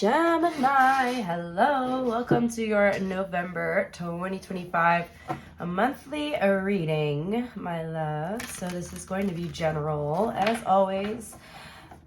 Gemini, hello, welcome to your November 2025 a monthly reading, my love. So this is going to be general. As always,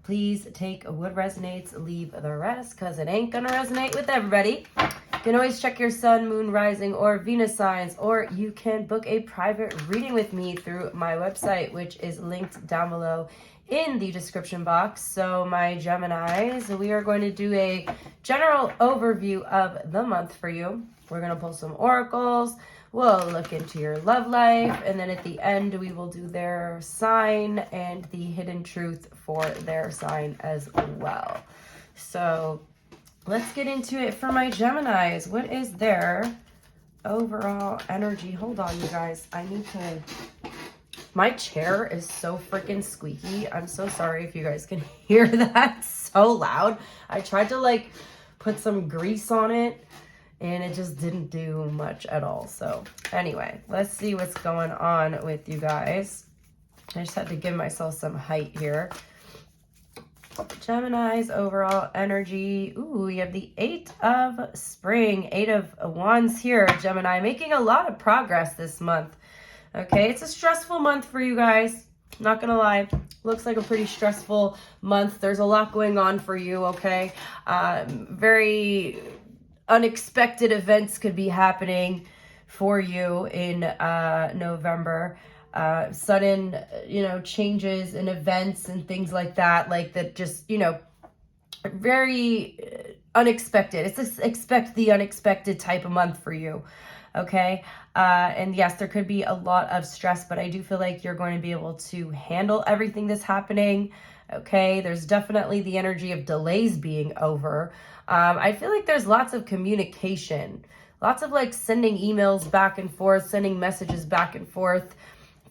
please take what resonates, leave the rest, because it ain't gonna resonate with everybody. You can always check your sun, moon, rising, or Venus signs, or you can book a private reading with me through my website, which is linked down below in the description box. So my Geminis, we are going to do a general overview of the month for you. We're going to pull some oracles. We'll look into your love life. And then at the end, we will do their sign and the hidden truth for their sign as well. So let's get into it for my Geminis. What is their overall energy? Hold on, you guys. I need to... My chair is so freaking squeaky. I'm so sorry if you guys can hear that so loud. I tried to put some grease on it and it just didn't do much at all. So anyway, let's see what's going on with you guys. I just had to give myself some height here. Gemini's overall energy. Ooh, we have the 8 of Spring, 8 of Wands here. Gemini making a lot of progress this month. Okay, it's a stressful month for you guys. Not gonna lie, looks like a pretty stressful month. There's a lot going on for you, okay? Very unexpected events could be happening for you in November. Sudden, changes in events and things like that just, very unexpected. It's expect the unexpected type of month for you. Okay. And yes, there could be a lot of stress, but I do feel like you're going to be able to handle everything that's happening. Okay. There's definitely the energy of delays being over. I feel like there's lots of communication, lots of sending emails back and forth, sending messages back and forth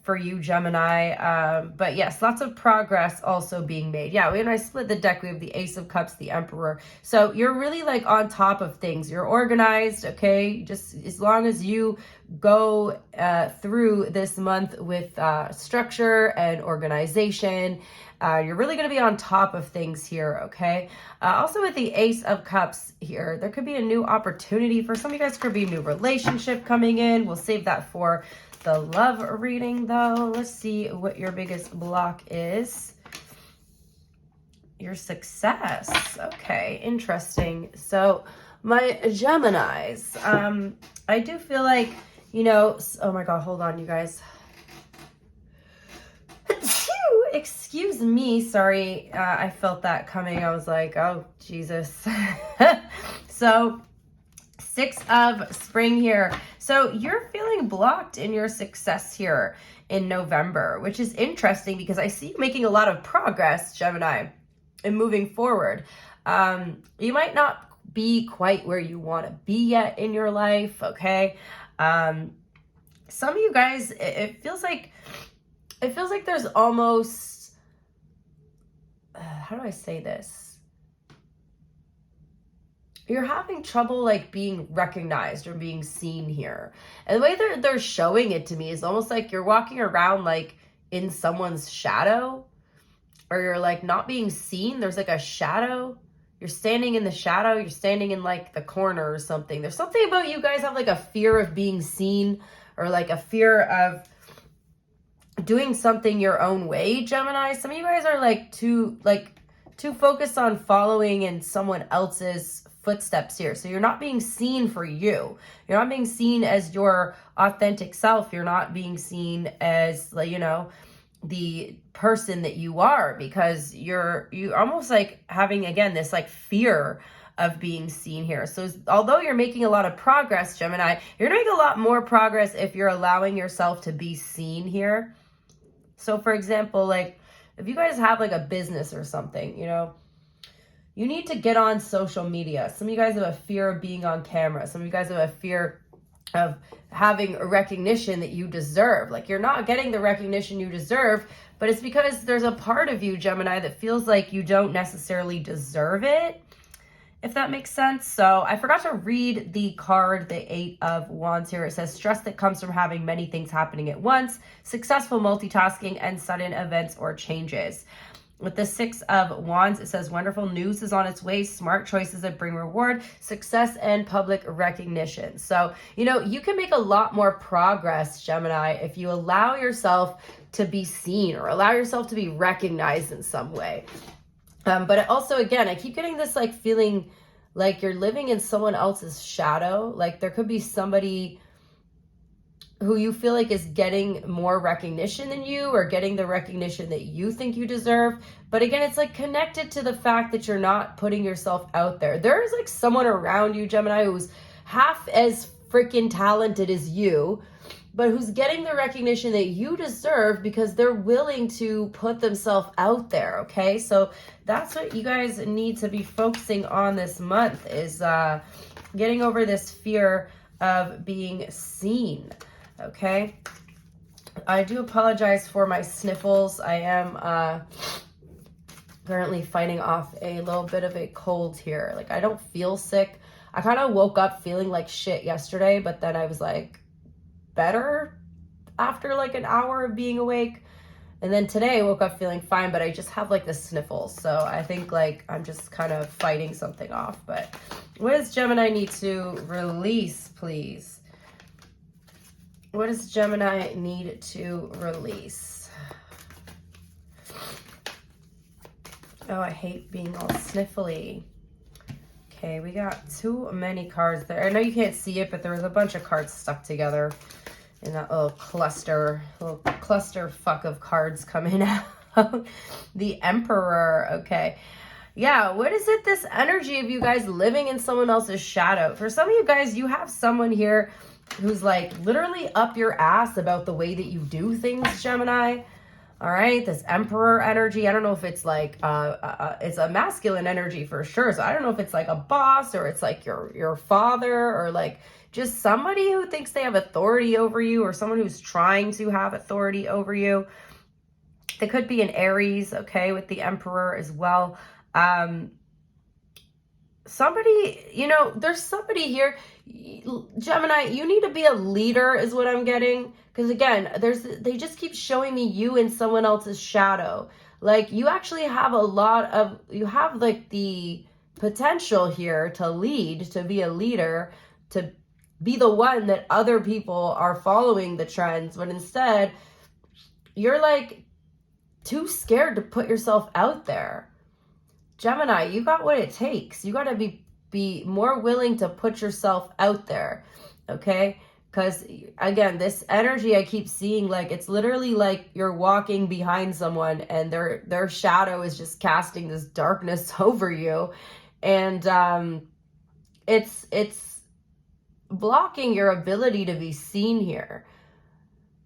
for you, Gemini. But yes, lots of progress also being made. Yeah, when I split the deck, we have the Ace of Cups, the Emperor. So you're really on top of things. You're organized, okay? Just as long as you go through this month with structure and organization, you're really going to be on top of things here, okay? Also with the Ace of Cups here, there could be a new opportunity for some of you guys. Could be a new relationship coming in. We'll save that for the love reading though. Let's see what your biggest block is. Your success. Okay, interesting. So my Geminis, I do feel like, oh my God, hold on, you guys. Excuse me. Sorry. I felt that coming. I was like, oh, Jesus. So 6 of Spring here. So you're feeling blocked in your success here in November, which is interesting because I see you making a lot of progress, Gemini, and moving forward. You might not be quite where you want to be yet in your life, okay? Some of you guys, it feels like there's almost, how do I say this? You're having trouble being recognized or being seen here. And the way they're showing it to me is almost like you're walking around in someone's shadow, or you're not being seen. There's a shadow. You're standing in the shadow. You're standing in the corner or something. There's something about you guys have a fear of being seen, or a fear of doing something your own way, Gemini. Some of you guys are too focused on following in someone else's footsteps here. So you're not being seen for you. You're not being seen as your authentic self. You're not being seen as the person that you are, because you're almost having, again, this fear of being seen here. So although you're making a lot of progress, Gemini, you're gonna make a lot more progress if you're allowing yourself to be seen here. So for example, if you guys have a business or something, you need to get on social media. Some of you guys have a fear of being on camera. Some of you guys have a fear of having a recognition that you deserve. You're not getting the recognition you deserve, but it's because there's a part of you, Gemini, that feels like you don't necessarily deserve it, if that makes sense. So I forgot to read the card, the 8 of Wands here. It says stress that comes from having many things happening at once, successful multitasking, and sudden events or changes. With the Six of Wands, it says wonderful news is on its way, smart choices that bring reward, success, and public recognition. So, you can make a lot more progress, Gemini, if you allow yourself to be seen or allow yourself to be recognized in some way. But also, again, I keep getting this like feeling like you're living in someone else's shadow. Like there could be somebody who you feel like is getting more recognition than you or getting the recognition that you think you deserve. But again, it's like connected to the fact that you're not putting yourself out there. There's like someone around you, Gemini, who's half as freaking talented as you, but who's getting the recognition that you deserve because they're willing to put themselves out there, okay? So that's what you guys need to be focusing on this month is getting over this fear of being seen. Okay, I do apologize for my sniffles. I am currently fighting off a little bit of a cold here. Like I don't feel sick. I kind of woke up feeling like shit yesterday, but then I was like better after like an hour of being awake. And then today I woke up feeling fine, but I just have like the sniffles. So I think like I'm just kind of fighting something off. But what does Gemini need to release, please? What does Gemini need to release? Oh, I hate being all sniffly. Okay, we got too many cards there. I know you can't see it, but there was a bunch of cards stuck together in that little cluster fuck of cards coming out. The Emperor, okay. Yeah, what is it, this energy of you guys living in someone else's shadow? For some of you guys, you have someone here who's like literally up your ass about the way that you do things, Gemini. All right, this Emperor energy. I don't know if it's like it's a masculine energy for sure. So I don't know if it's like a boss or it's like your father or like just somebody who thinks they have authority over you or someone who's trying to have authority over you. They could be an Aries, okay, with the Emperor as well. Somebody, there's somebody here, Gemini, you need to be a leader is what I'm getting. Because again, they just keep showing me you in someone else's shadow. Like you actually have you have like the potential here to lead, to be a leader, to be the one that other people are following the trends. But instead, you're like too scared to put yourself out there. Gemini, you got what it takes. You got to be more willing to put yourself out there, okay? Because, again, this energy I keep seeing, like, it's literally like you're walking behind someone and their shadow is just casting this darkness over you. And it's blocking your ability to be seen here.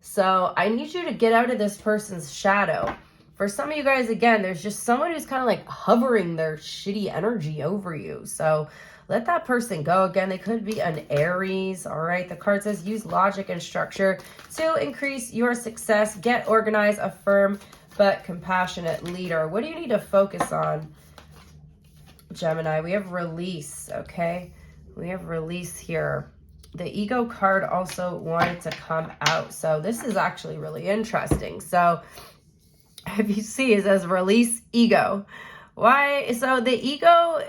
So I need you to get out of this person's shadow. For some of you guys, again, there's just someone who's kind of like hovering their shitty energy over you. So let that person go. Again, they could be an Aries, all right? The card says use logic and structure to increase your success. Get organized, a firm but compassionate leader. What do you need to focus on, Gemini? We have release, okay? We have release here. The ego card also wanted to come out. So this is actually really interesting. So if you see, it says release ego. Why? So the ego,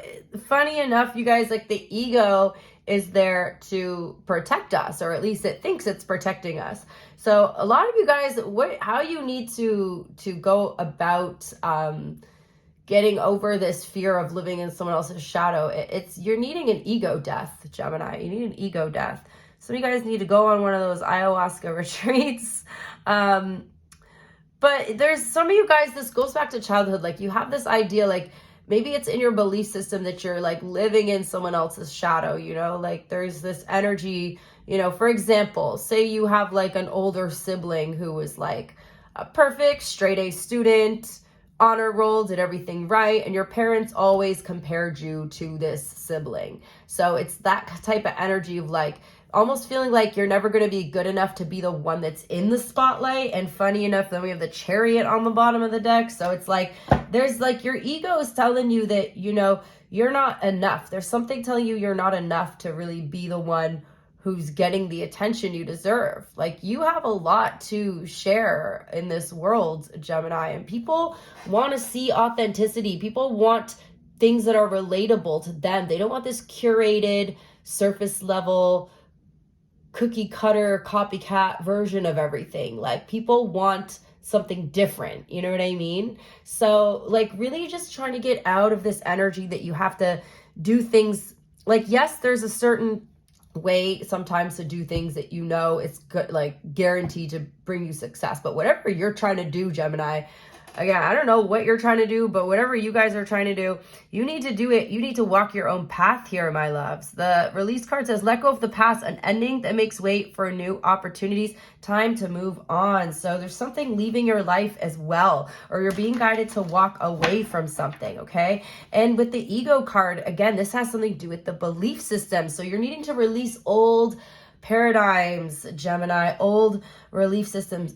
funny enough, you guys, like the ego is there to protect us, or at least it thinks it's protecting us. So a lot of you guys, how you need to go about getting over this fear of living in someone else's shadow, you're needing an ego death, Gemini. You need an ego death. Some of you guys need to go on one of those ayahuasca retreats. But there's some of you guys, this goes back to childhood. Like you have this idea, like maybe it's in your belief system that you're like living in someone else's shadow, like there's this energy, for example, say you have like an older sibling who was like a perfect straight A student, honor roll, did everything right. And your parents always compared you to this sibling. So it's that type of energy of like, almost feeling like you're never going to be good enough to be the one that's in the spotlight. And funny enough, then we have the Chariot on the bottom of the deck. So it's like, there's like your ego is telling you that, you're not enough. There's something telling you you're not enough to really be the one who's getting the attention you deserve. Like, you have a lot to share in this world, Gemini, and people want to see authenticity. People want things that are relatable to them. They don't want this curated, surface level, cookie cutter, copycat version of everything. Like, people want something different, you know what I mean? So like, really just trying to get out of this energy that you have to do things. Like, yes, there's a certain way sometimes to do things that you know it's good, like guaranteed to bring you success. But whatever you're trying to do, Gemini, again, I don't know what you're trying to do, but whatever you guys are trying to do, you need to do it. You need to walk your own path here, my loves. The release card says, let go of the past, an ending that makes way for new opportunities. Time to move on. So there's something leaving your life as well, or you're being guided to walk away from something, okay? And with the ego card, again, this has something to do with the belief system. So you're needing to release old paradigms, Gemini, old belief systems,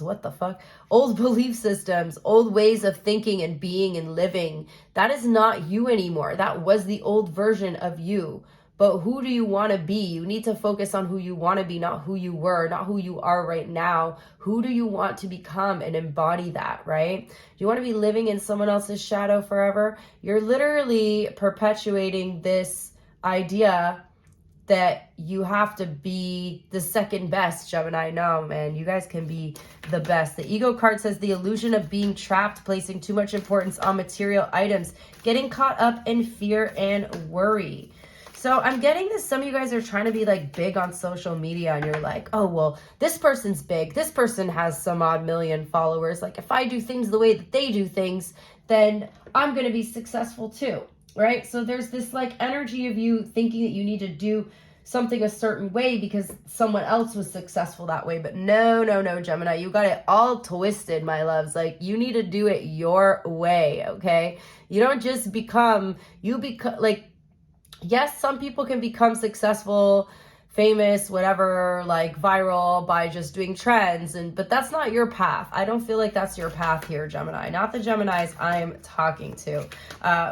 what the fuck? Old belief systems, old ways of thinking and being and living. That is not you anymore. That was the old version of you. But who do you want to be? You need to focus on who you want to be, not who you were, not who you are right now. Who do you want to become and embody that, right? Do you want to be living in someone else's shadow forever? You're literally perpetuating this idea that you have to be the second best, Gemini. No, man, you guys can be the best. The ego card says the illusion of being trapped, placing too much importance on material items, getting caught up in fear and worry. So I'm getting this, some of you guys are trying to be like big on social media and you're like, oh, well, this person's big. This person has some odd million followers. Like, if I do things the way that they do things, then I'm going to be successful too. Right? So there's this like energy of you thinking that you need to do something a certain way because someone else was successful that way. But no, Gemini, you got it all twisted, my loves. Like, you need to do it your way, okay? You don't just become, like, yes, some people can become successful, famous, whatever, like viral by just doing trends, but that's not your path. I don't feel like that's your path here, Gemini. Not the Geminis I'm talking to.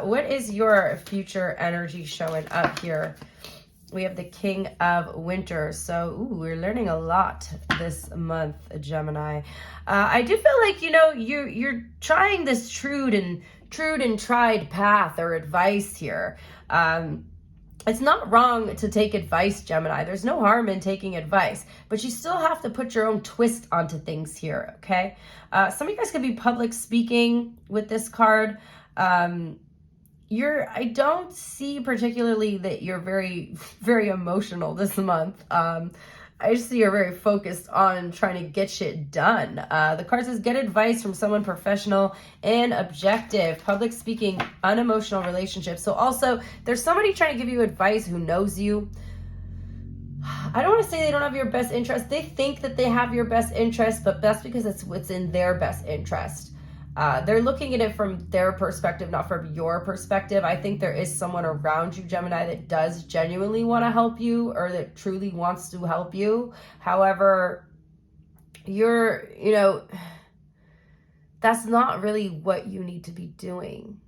What is your future energy showing up here? We have the King of Winter. So, we're learning a lot this month, Gemini. I do feel like, you know, you're trying this true and tried path or advice here. It's not wrong to take advice, Gemini. There's no harm in taking advice, but you still have to put your own twist onto things here, okay? Some of you guys could be public speaking with this card. I don't see particularly that you're very, very emotional this month. I just see you're very focused on trying to get shit done. The card says, get advice from someone professional and objective. Public speaking, unemotional relationships. So also, there's somebody trying to give you advice who knows you. I don't want to say they don't have your best interest. They think that they have your best interest, but that's because it's what's in their best interest. They're looking at it from their perspective, not from your perspective. I think there is someone around you, Gemini, that does genuinely want to help you or that truly wants to help you. However, that's not really what you need to be doing.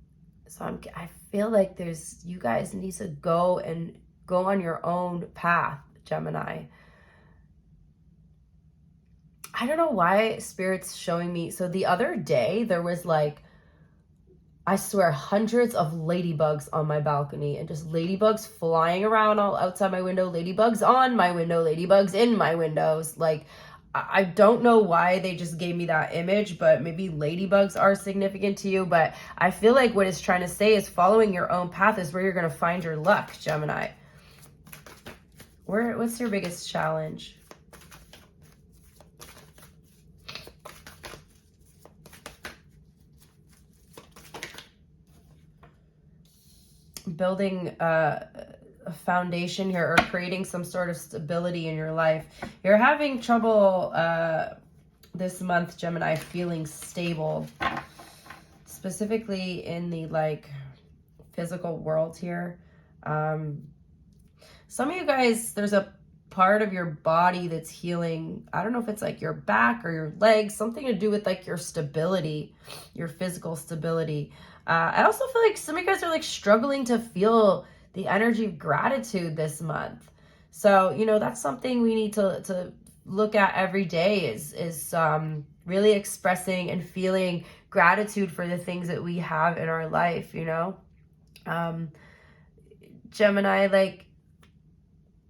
So I feel like you guys need to go on your own path, Gemini. I don't know why Spirit's showing me. So the other day there was like, I swear, hundreds of ladybugs on my balcony and just ladybugs flying around all outside my window, ladybugs on my window, ladybugs in my windows. Like, I don't know why they just gave me that image, but maybe ladybugs are significant to you. But I feel like what it's trying to say is following your own path is where you're going to find your luck, Gemini. What's your biggest challenge? Building a foundation here or creating some sort of stability in your life. You're having trouble this month, Gemini, feeling stable, specifically in the like physical world here. Some of you guys, there's a part of your body that's healing. I don't know if it's like your back or your legs, something to do with like your stability, your physical stability. I also feel like some of you guys are like struggling to feel the energy of gratitude this month. So, you know, that's something we need to look at every day is really expressing and feeling gratitude for the things that we have in our life, you know. Gemini, like,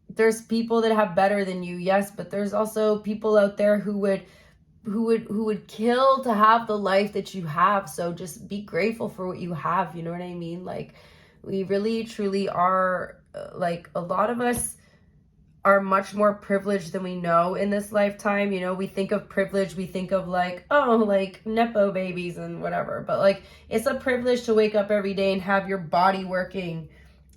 there's people that have better than you, yes, but there's also people out there who would kill to have the life that you have. So just be grateful for what you have, you know what I mean? Like, we really truly are, like, a lot of us are much more privileged than we know in this lifetime. You know, we think of privilege, we think of like, oh, like Nepo babies and whatever, but like, it's a privilege to wake up every day and have your body working.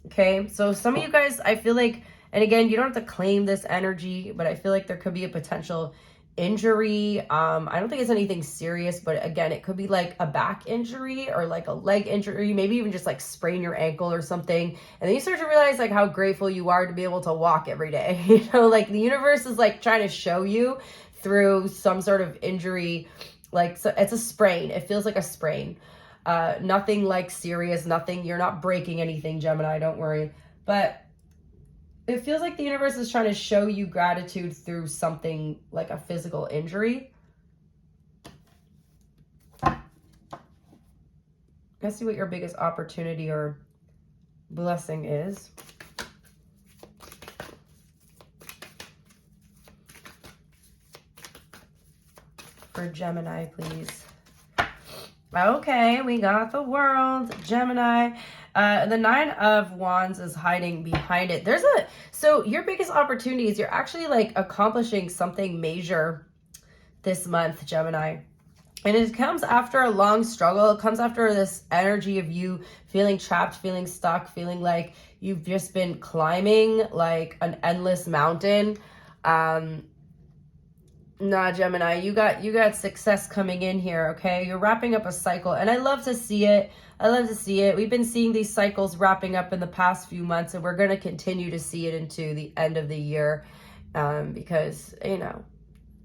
Okay, so some of you guys, I feel like, and again, you don't have to claim this energy, but I feel like there could be a potential injury. I don't think it's anything serious, but again, it could be like a back injury or like a leg injury, maybe even just like sprain your ankle or something. And then you start to realize like how grateful you are to be able to walk every day. You know, like the universe is like trying to show you through some sort of injury. Like, so it's a sprain. It feels like a sprain. Nothing like serious, nothing, you're not breaking anything, Gemini, don't worry. But it feels like the universe is trying to show you gratitude through something like a physical injury. Let's see what your biggest opportunity or blessing is. For Gemini, please. Okay, we got the World, Gemini. The Nine of Wands is hiding behind it. So your biggest opportunity is you're actually like accomplishing something major this month, Gemini. And it comes after a long struggle. It comes after this energy of you feeling trapped, feeling stuck, feeling like you've just been climbing like an endless mountain. Nah, Gemini, you got success coming in here, okay? You're wrapping up a cycle, and I love to see it. I love to see it. We've been seeing these cycles wrapping up in the past few months, and we're going to continue to see it into the end of the year, because, you know,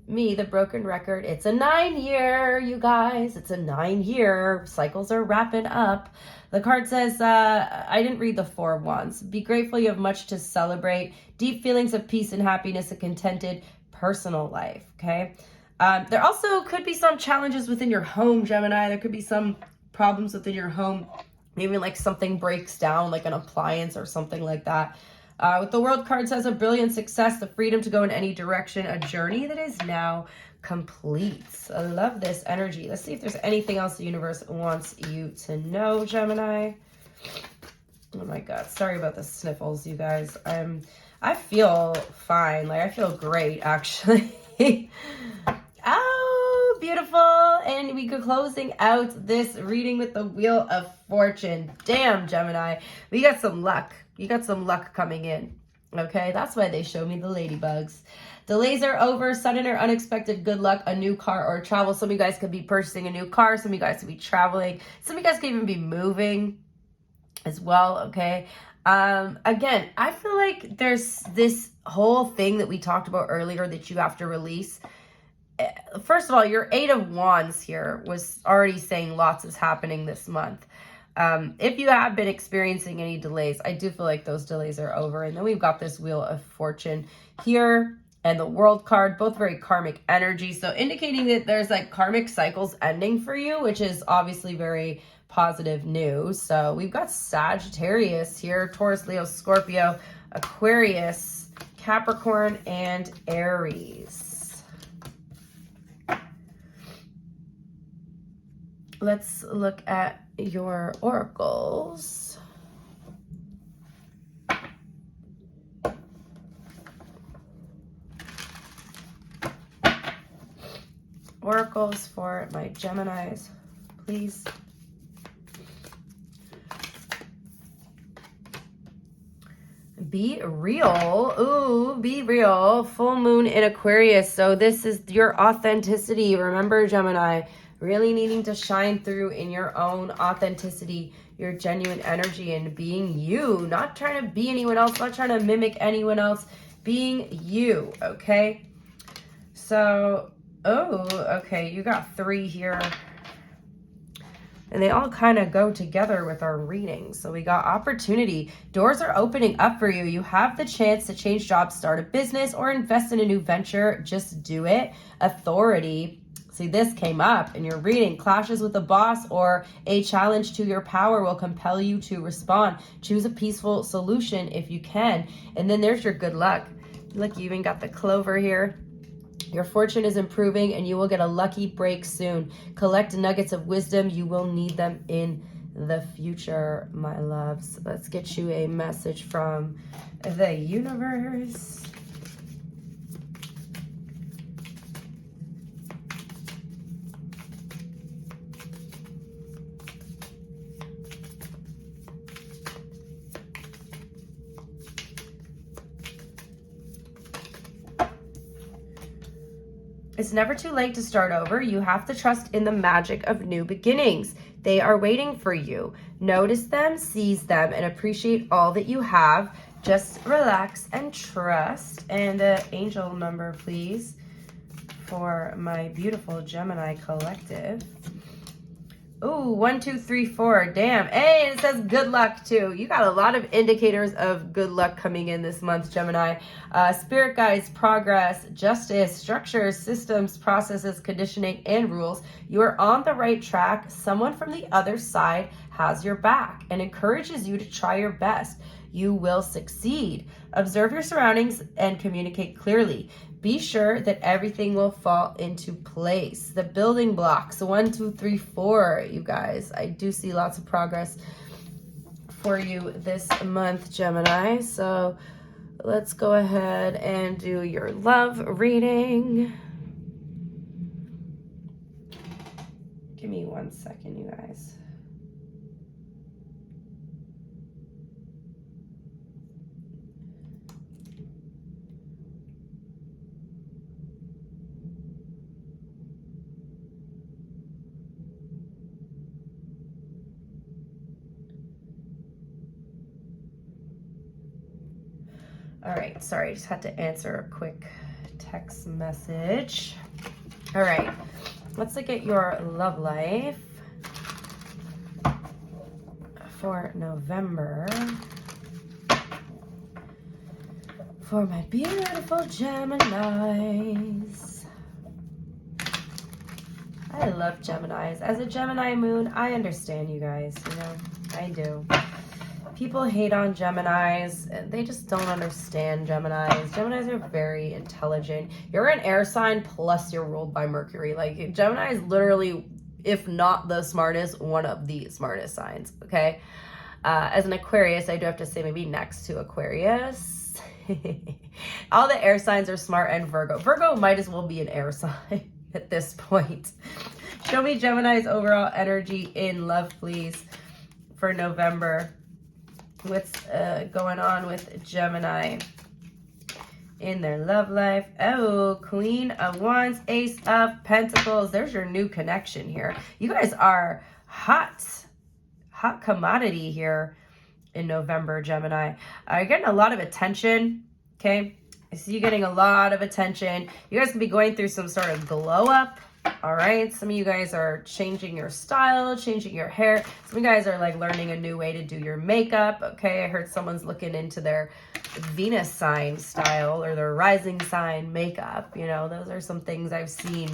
me, the broken record, it's a 9-year, you guys. It's a 9-year. Cycles are wrapping up. The card says, I didn't read the Four of Wands. Be grateful you have much to celebrate. Deep feelings of peace and happiness, a contented personal life, okay? There also could be some challenges within your home, Gemini. There could be some problems within your home. Maybe like something breaks down, like an appliance or something like that. With the World card says a brilliant success, the freedom to go in any direction, a journey that is now complete. I love this energy. Let's see if there's anything else the universe wants you to know, Gemini. Oh my God, sorry about the sniffles, you guys. I feel fine. Like, I feel great, actually. Oh, beautiful. And we go closing out this reading with the Wheel of Fortune. Damn, Gemini. We got some luck. You got some luck coming in. Okay, that's why they show me the ladybugs. Delays are over. Sudden or unexpected good luck, a new car or travel. Some of you guys could be purchasing a new car. Some of you guys could be traveling. Some of you guys could even be moving as well, okay? Again, I feel like there's this whole thing that we talked about earlier that you have to release. First of all, your Eight of Wands here was already saying lots is happening this month. If you have been experiencing any delays, I do feel like those delays are over. And then we've got this Wheel of Fortune here and the World card, both very karmic energy. So indicating that there's like karmic cycles ending for you, which is obviously very positive news. So we've got Sagittarius here, Taurus, Leo, Scorpio, Aquarius, Capricorn, and Aries. Let's look at your oracles. Oracles for my Geminis, please. Be real. Ooh, be real. Full moon in Aquarius. So this is your authenticity. Remember, Gemini, really needing to shine through in your own authenticity, your genuine energy, and being you. Not trying to be anyone else, not trying to mimic anyone else. Being you, okay? So, oh, okay, you got 3 here. And they all kind of go together with our readings. So we got opportunity. Doors are opening up for you. You have the chance to change jobs, start a business, or invest in a new venture. Just do it. Authority. See, this came up in your reading. Clashes with a boss or a challenge to your power will compel you to respond. Choose a peaceful solution if you can. And then there's your good luck. Look, you even got the clover here. Your fortune is improving and you will get a lucky break soon. Collect nuggets of wisdom. You will need them in the future, my loves. Let's get you a message from the universe. It's never too late to start over. You have to trust in the magic of new beginnings. They are waiting for you. Notice them, seize them, and appreciate all that you have. Just relax and trust. And the angel number, please, for my beautiful Gemini collective. Ooh, 1, 2, 3, 4. Damn. Hey, it says good luck too. You got a lot of indicators of good luck coming in this month, Gemini. Spirit guides, progress, justice, structures, systems, processes, conditioning, and rules. You are on the right track. Someone from the other side has your back and encourages you to try your best. You will succeed. Observe your surroundings and communicate clearly. Be sure that everything will fall into place. The building blocks, 1, 2, 3, 4, you guys. I do see lots of progress for you this month, Gemini. So let's go ahead and do your love reading. Give me 1 second, you guys. All right, sorry, I just had to answer a quick text message. All right, let's look at your love life for November. For my beautiful Geminis. I love Geminis. As a Gemini moon, I understand you guys, you know, I do. People hate on Geminis. They just don't understand Geminis. Geminis are very intelligent. You're an air sign, plus you're ruled by Mercury. Like, Gemini is literally, if not the smartest, one of the smartest signs, okay? As an Aquarius, I do have to say maybe next to Aquarius. All the air signs are smart, and Virgo. Virgo might as well be an air sign at this point. Show me Gemini's overall energy in love, please, for November. What's going on with Gemini in their love life? Oh, Queen of Wands, Ace of Pentacles. There's your new connection here. You guys are hot commodity here in November, Gemini. You're getting a lot of attention, okay? I see you getting a lot of attention. You guys can be going through some sort of glow up. All right, some of you guys are changing your style, changing your hair. Some of you guys are like learning a new way to do your makeup. Okay, I heard someone's looking into their Venus sign style or their rising sign makeup. You know, those are some things I've seen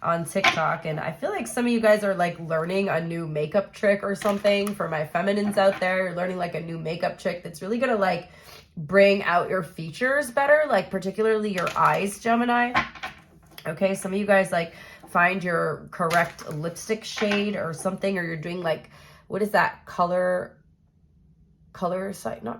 on TikTok, and I feel like some of you guys are like learning a new makeup trick or something. For my feminines out there, you're learning like a new makeup trick that's really gonna like bring out your features better, like particularly your eyes, Gemini. Okay, some of you guys like find your correct lipstick shade or something, or you're doing like, what is that, not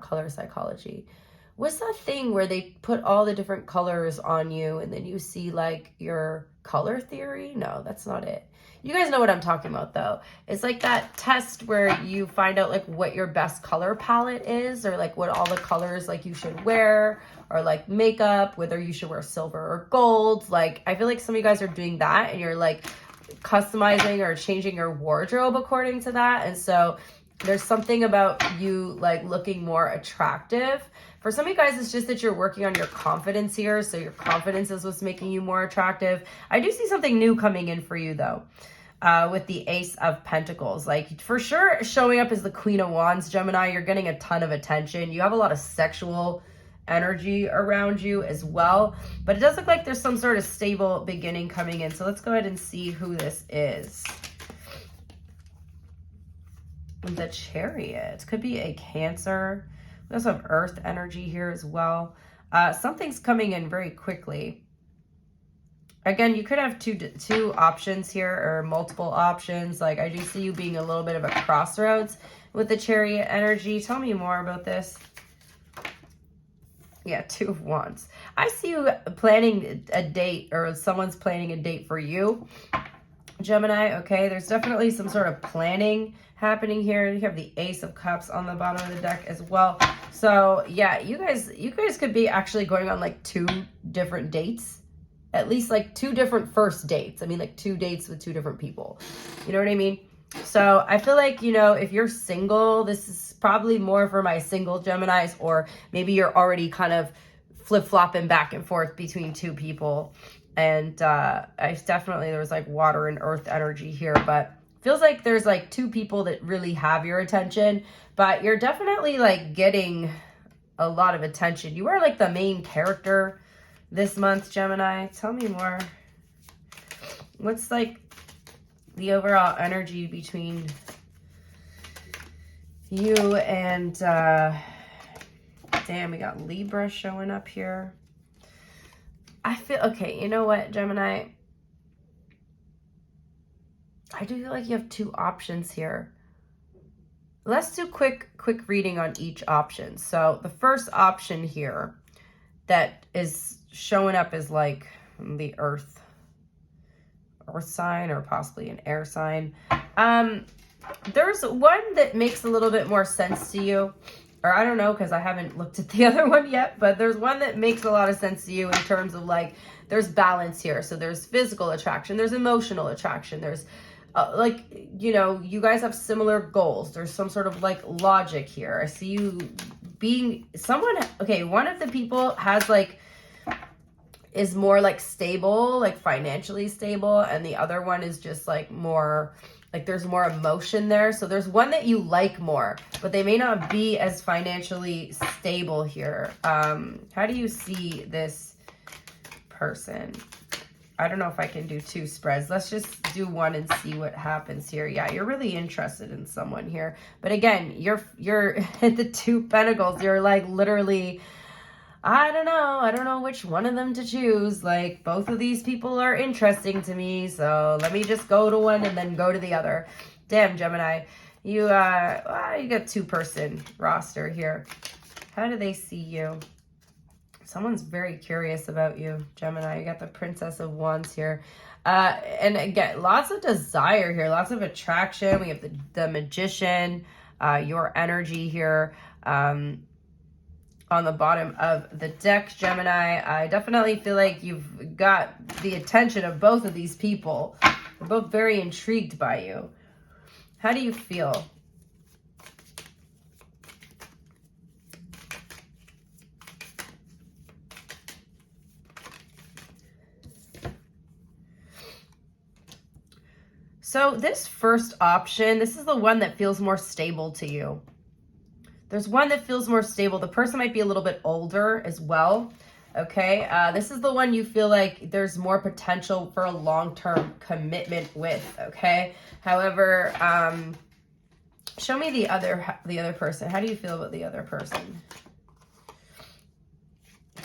color psychology. What's that thing where they put all the different colors on you and then you see like your color theory? No, that's not it. You guys know what I'm talking about though. It's like that test where you find out like what your best color palette is, or like what all the colors like you should wear, or like makeup, whether you should wear silver or gold. Like, I feel like some of you guys are doing that and you're like customizing or changing your wardrobe according to that. And so there's something about you like looking more attractive. For some of you guys, it's just that you're working on your confidence here. So your confidence is what's making you more attractive. I do see something new coming in for you though. with the Ace of Pentacles. Like, for sure, showing up as the Queen of Wands, Gemini, you're getting a ton of attention. You have a lot of sexual energy around you as well. But it does look like there's some sort of stable beginning coming in. So let's go ahead and see who this is. The Chariot. Could be a Cancer. We also have Earth energy here as well. Something's coming in very quickly. Again, you could have two options here, or multiple options. Like, I do see you being a little bit of a crossroads with the Chariot energy. Tell me more about this. Yeah, Two of Wands. I see you planning a date, or someone's planning a date for you, Gemini. Okay, there's definitely some sort of planning happening here. You have the Ace of Cups on the bottom of the deck as well. So yeah, you guys could be actually going on like 2 different dates. At least like 2 different first dates. I mean, like 2 dates with 2 different people. You know what I mean? So I feel like, you know, if you're single, this is probably more for my single Geminis, or maybe you're already kind of flip-flopping back and forth between 2 people. And I definitely, there was like water and earth energy here, but feels like there's like 2 people that really have your attention, but you're definitely like getting a lot of attention. You are like the main character this month, Gemini. Tell me more. What's like the overall energy between you and, damn, we got Libra showing up here. I feel, okay, you know what, Gemini? I do feel like you have 2 options here. Let's do quick reading on each option. So the first option here that is showing up as like the earth sign, or possibly an air sign. There's one that makes a little bit more sense to you, or I don't know, because I haven't looked at the other one yet, but there's one that makes a lot of sense to you in terms of like, there's balance here. So there's physical attraction, there's emotional attraction, there's like, you know, you guys have similar goals. There's some sort of like logic here. I see you being someone, okay, one of the people has like, is more like stable, like financially stable, and the other one is just like more, like there's more emotion there. So there's one that you like more, but they may not be as financially stable here. How do you see this person? I don't know if I can do 2 spreads. Let's just do one and see what happens here. Yeah, you're really interested in someone here. But again, you're at the 2 Pentacles. You're like literally, I don't know which one of them to choose. Like, both of these people are interesting to me, so let me just go to one and then go to the other. Damn, Gemini, you you got 2-person roster here. How do they see you? Someone's very curious about you, Gemini. You got the Princess of Wands here. And again, lots of desire here, lots of attraction. We have the Magician, your energy here. On the bottom of the deck, Gemini. I definitely feel like you've got the attention of both of these people. They're both very intrigued by you. How do you feel? So this first option, this is the one that feels more stable to you. There's one that feels more stable. The person might be a little bit older as well. Okay, this is the one you feel like there's more potential for a long-term commitment with. Okay, however, show me the other person. How do you feel about the other person?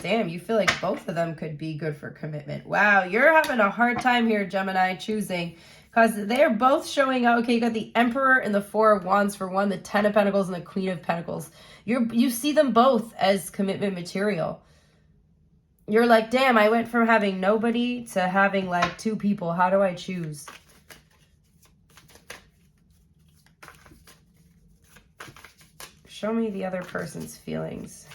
Damn, you feel like both of them could be good for commitment. Wow, you're having a hard time here, Gemini, choosing. Because they're both showing out. Okay, you got the Emperor and the 4 of Wands for one, the 10 of Pentacles and the Queen of Pentacles. You see them both as commitment material. You're like, damn, I went from having nobody to having like 2 people. How do I choose? Show me the other person's feelings.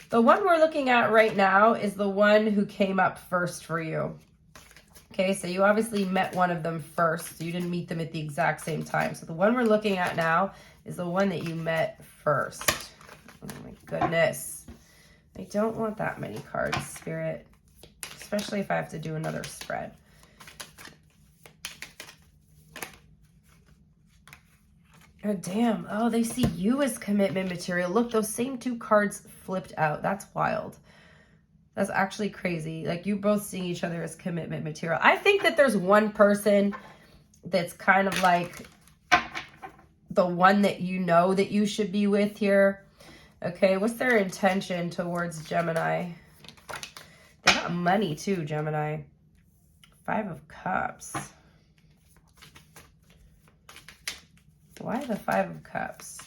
The one we're looking at right now is the one who came up first for you. Okay, so you obviously met one of them first. You didn't meet them at the exact same time. So the one we're looking at now is the one that you met first. Oh my goodness. I don't want that many cards, Spirit. Especially if I have to do another spread. Oh, damn. Oh, they see you as commitment material. Look, those same two cards flipped out. That's wild. That's actually crazy. Like, you both seeing each other as commitment material. I think that there's one person that's kind of like the one that you know that you should be with here. Okay, what's their intention towards Gemini? They got money too, Gemini. 5 of Cups. Why the 5 of Cups?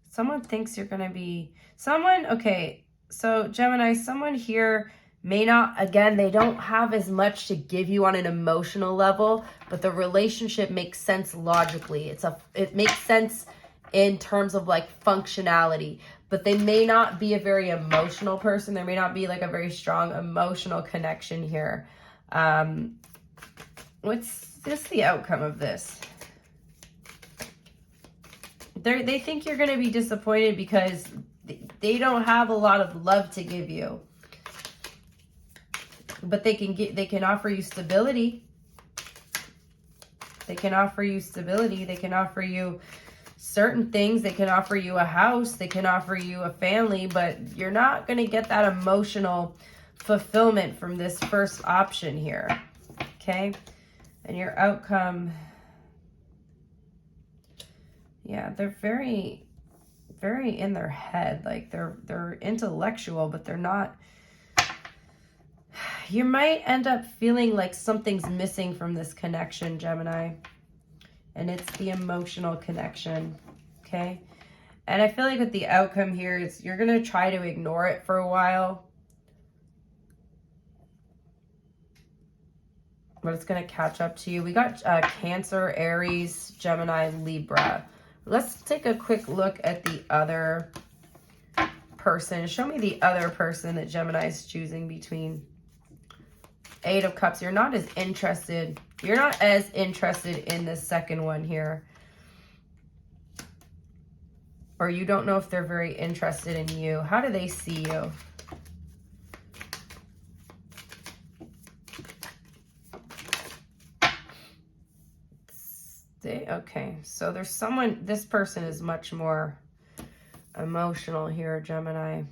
Someone thinks you're going to be... Someone, okay, so Gemini, someone here may not, again, they don't have as much to give you on an emotional level, but the relationship makes sense logically. It makes sense in terms of like functionality, but they may not be a very emotional person. There may not be like a very strong emotional connection here. What's the outcome of this? They think you're going to be disappointed because they don't have a lot of love to give you. But they can offer you stability. They can offer you stability. They can offer you certain things. They can offer you a house. They can offer you a family, but you're not going to get that emotional fulfillment from this first option here. Okay? And your outcome, yeah, they're very, very in their head. Like they're intellectual, but they're not. You might end up feeling like something's missing from this connection, Gemini. And it's the emotional connection, okay? And I feel like with the outcome here is you're going to try to ignore it for a while. But it's going to catch up to you. We got Cancer, Aries, Gemini, Libra. Let's take a quick look at the other person. Show me the other person that Gemini is choosing between. 8 of Cups. You're not as interested. You're not as interested in this second one here. Or you don't know if they're very interested in you. How do they see you? Okay, so there's someone, this person is much more emotional here, Gemini.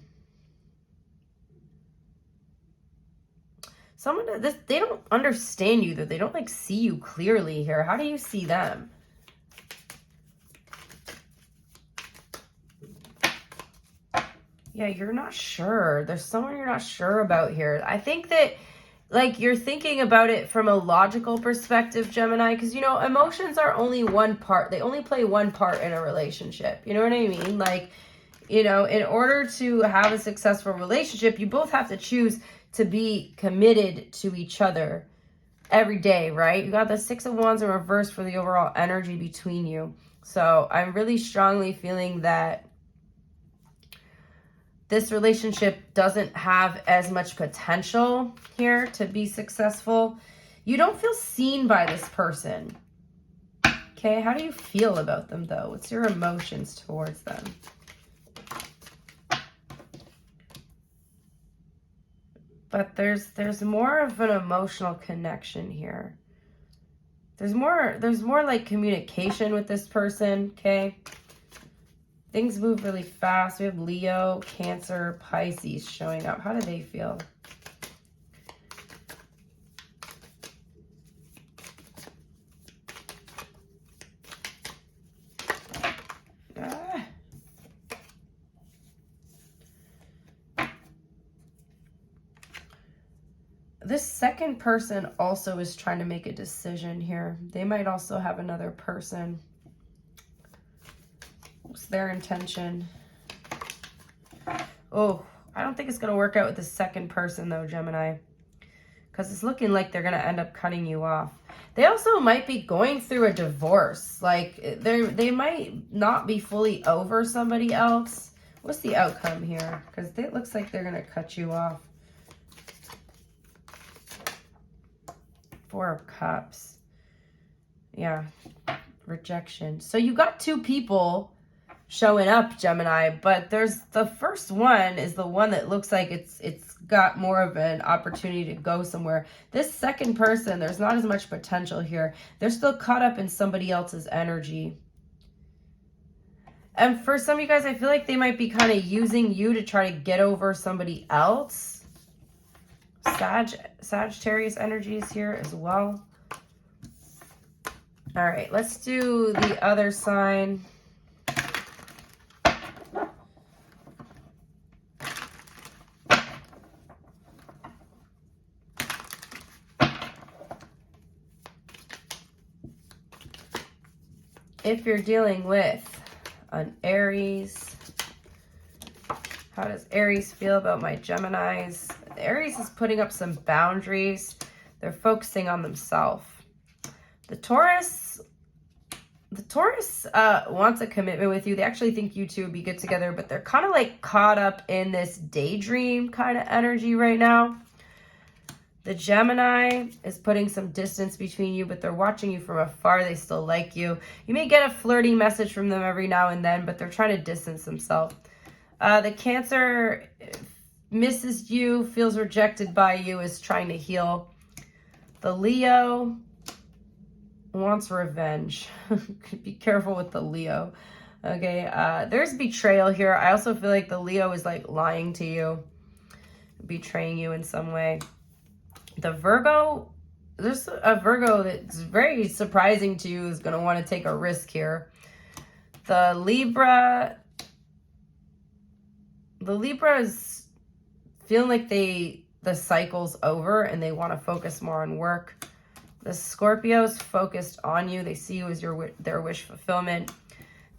Someone, they don't understand you, though. They don't, like, see you clearly here. How do you see them? Yeah, you're not sure. There's someone you're not sure about here. I think that, like, you're thinking about it from a logical perspective, Gemini, because, you know, emotions are only one part. They only play one part in a relationship. You know what I mean? Like, you know, in order to have a successful relationship, you both have to choose to be committed to each other every day, right? You got the 6 of Wands in reverse for the overall energy between you. So I'm really strongly feeling that this relationship doesn't have as much potential here to be successful. You don't feel seen by this person. Okay, how do you feel about them, though? What's your emotions towards them? But there's more of an emotional connection here. There's more like communication with this person, okay? Things move really fast. We have Leo, Cancer, Pisces showing up. How do they feel? This second person also is trying to make a decision here. They might also have another person. What's their intention? Oh, I don't think it's going to work out with the second person, though, Gemini. Because it's looking like they're going to end up cutting you off. They also might be going through a divorce. Like, they might not be fully over somebody else. What's the outcome here? Because it looks like they're going to cut you off. 4 of Cups. Yeah. Rejection. So you got 2 people showing up, Gemini, but there's the first one is the one that looks like it's got more of an opportunity to go somewhere. This second person, there's not as much potential here. They're still caught up in somebody else's energy. And for some of you guys, I feel like they might be kind of using you to try to get over somebody else. Sagittarius energies here as well. All right, let's do the other sign. If you're dealing with an Aries, how does Aries feel about my Geminis? Aries is putting up some boundaries. They're focusing on themselves. The Taurus wants a commitment with you. They actually think you two would be good together, but they're kind of like caught up in this daydream kind of energy right now. The Gemini is putting some distance between you, but they're watching you from afar. They still like you. You may get a flirty message from them every now and then, but they're trying to distance themselves. The Cancer misses you, feels rejected by you, is trying to heal. The Leo wants revenge. Be careful with the Leo. Okay, there's betrayal here. I also feel like the Leo is like lying to you, betraying you in some way. The Virgo, there's a Virgo that's very surprising to you, is going to want to take a risk here. The Libra is feeling like the cycle's over and they want to focus more on work. The Scorpio's focused on you. They see you as their wish fulfillment.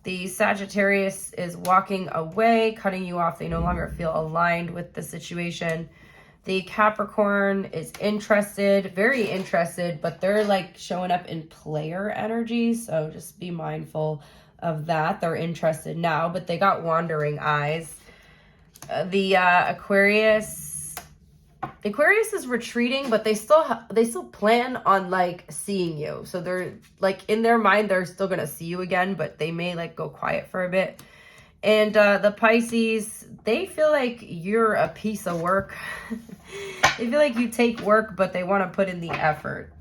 The Sagittarius is walking away, cutting you off. They no longer feel aligned with the situation. The Capricorn is interested, very interested, but they're like showing up in player energy. So just be mindful of that. They're interested now, but they got wandering eyes. The Aquarius is retreating, but they still plan on like seeing you. So they're like in their mind, they're still going to see you again, but they may like go quiet for a bit. And the Pisces, they feel like you're a piece of work. They feel like you take work, but they want to put in the effort.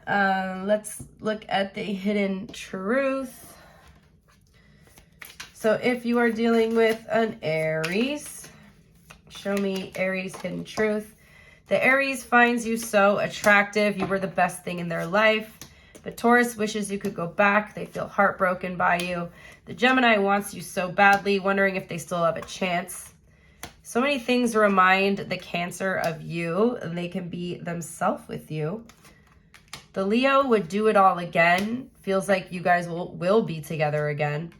Let's look at the hidden truth. So if you are dealing with an Aries, show me Aries hidden truth. The Aries finds you so attractive. You were the best thing in their life. The Taurus wishes you could go back. They feel heartbroken by you. The Gemini wants you so badly, wondering if they still have a chance. So many things remind the Cancer of you, and they can be themselves with you. The Leo would do it all again. Feels like you guys will be together again.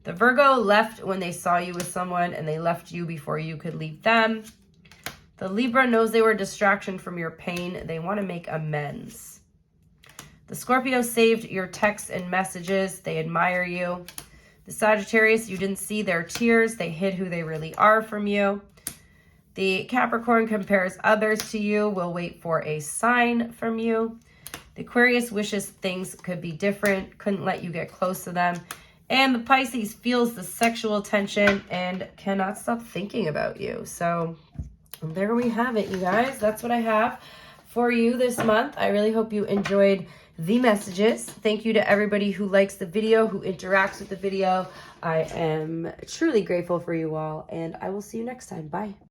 The Virgo left when they saw you with someone, and they left you before you could leave them. The Libra knows they were a distraction from your pain. They want to make amends. The Scorpio saved your texts and messages. They admire you. The Sagittarius, you didn't see their tears. They hid who they really are from you. The Capricorn compares others to you. Will wait for a sign from you. The Aquarius wishes things could be different. Couldn't let you get close to them. And the Pisces feels the sexual tension and cannot stop thinking about you. So there we have it, you guys. That's what I have for you this month. I really hope you enjoyed the messages. Thank you to everybody who likes the video, who interacts with the video. I am truly grateful for you all, and I will see you next time. Bye.